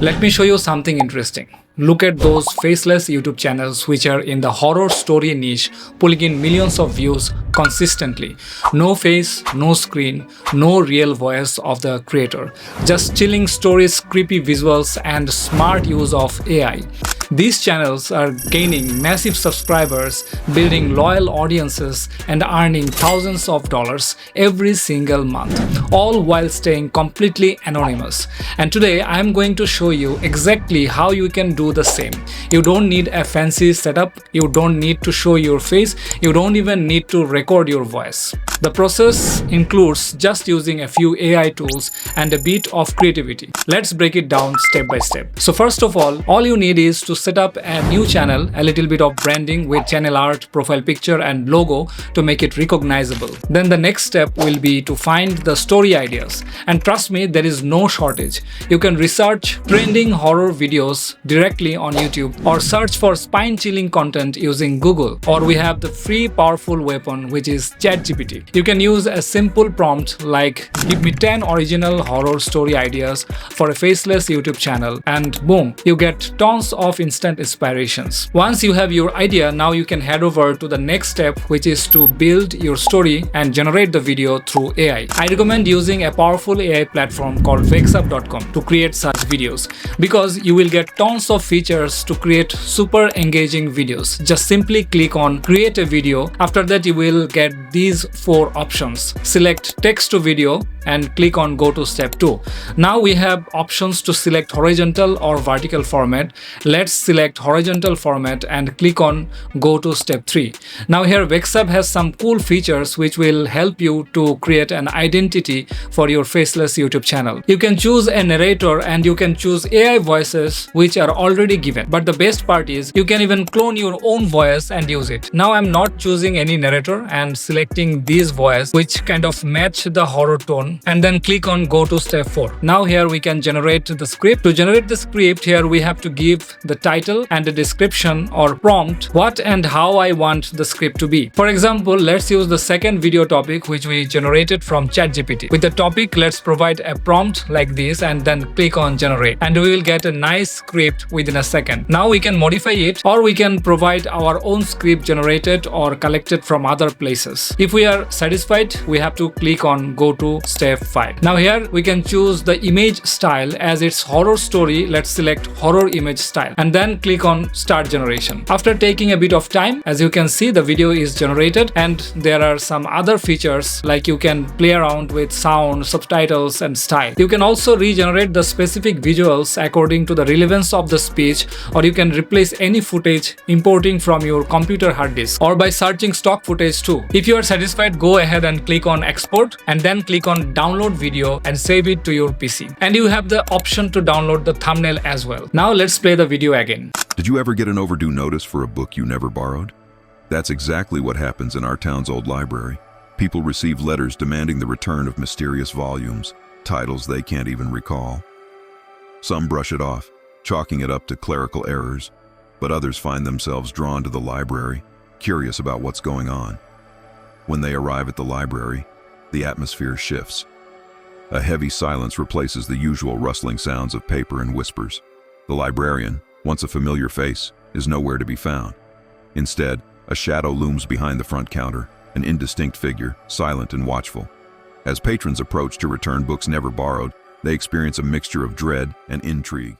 Let me show you something interesting. Look at those faceless YouTube channels which are in the horror story niche, pulling in millions of views consistently. No face, no screen, no real voice of the creator. Just chilling stories, creepy visuals, and smart use of AI. These channels are gaining massive subscribers, building loyal audiences, and earning thousands of dollars every single month, all while staying completely anonymous. And today I am going to show you exactly how you can do the same. You don't need a fancy setup, you don't need to show your face, you don't even need to record your voice. The process includes just using a few AI tools and a bit of creativity. Let's break it down step by step. So first of all you need is to set up a new channel, a little bit of branding with channel art, profile picture, and logo to make it recognizable. Then the next step will be to find the story ideas. And trust me, there is no shortage. You can research trending horror videos directly on YouTube or search for spine-chilling content using Google. Or we have the free powerful weapon, which is ChatGPT. You can use a simple prompt like give me 10 original horror story ideas for a faceless YouTube channel, and boom, you get tons of instant inspirations. Once you have your idea, now you can head over to the next step, which is to build your story and generate the video through AI. I recommend using a powerful AI platform called Vexub.com to create such videos because you will get tons of features to create super engaging videos. Just simply click on create a video. After that, you will get these 4 options. Select text to video and click on go to step 2. Now we have options to select horizontal or vertical format. Let's select horizontal format and click on go to step 3. Now here Vexub has some cool features which will help you to create an identity for your faceless YouTube channel. You can choose a narrator and you can choose AI voices which are already given. But the best part is you can even clone your own voice and use it. Now I'm not choosing any narrator and selecting these voice which kind of match the horror tone, and then click on go to step 4. Now here we can generate the script. To generate the script, here we have to give the title and the description or prompt what and how I want the script to be. For example, let's use the second video topic which we generated from ChatGPT. With the topic, let's provide a prompt like this and then click on generate, and we will get a nice script within a second. Now we can modify it, or we can provide our own script generated or collected from other places. If we are satisfied, we have to click on go to step 5. Now here we can choose the image style. As it's horror story, let's select horror image style and then click on start generation. After taking a bit of time, as you can see, the video is generated, and there are some other features like you can play around with sound, subtitles, and style. You can also regenerate the specific visuals according to the relevance of the speech, or you can replace any footage importing from your computer hard disk, or by searching stock footage too. If you are satisfied, go ahead and click on export and then click on download video and save it to your PC. And you have the option to download the thumbnail as well. Now let's play the video again. Did you ever get an overdue notice for a book you never borrowed? That's exactly what happens in our town's old library. People receive letters demanding the return of mysterious volumes, titles they can't even recall. Some brush it off, chalking it up to clerical errors, but others find themselves drawn to the library, curious about what's going on. When they arrive at the library, the atmosphere shifts. A heavy silence replaces the usual rustling sounds of paper and whispers. The librarian, once a familiar face, is nowhere to be found. Instead, a shadow looms behind the front counter, an indistinct figure, silent and watchful. As patrons approach to return books never borrowed, they experience a mixture of dread and intrigue.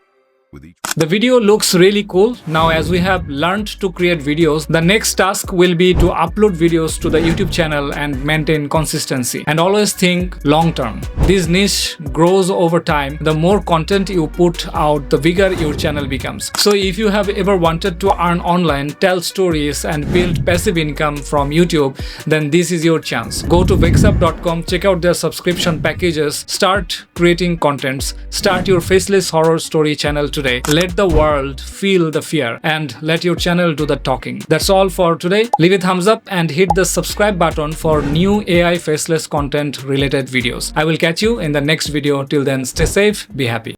The video looks really cool. Now, as we have learned to create videos, the next task will be to upload videos to the YouTube channel and maintain consistency. And always think long term. This niche grows over time. The more content you put out, the bigger your channel becomes. So if you have ever wanted to earn online, tell stories, and build passive income from YouTube, then this is your chance. Go to Vexub.com, check out their subscription packages, start creating contents, start your faceless horror story channel today. Let the world feel the fear and let your channel do the talking. That's all for today. Leave a thumbs up and hit the subscribe button for new AI faceless content related videos. I will catch you in the next video. Till then, stay safe, be happy.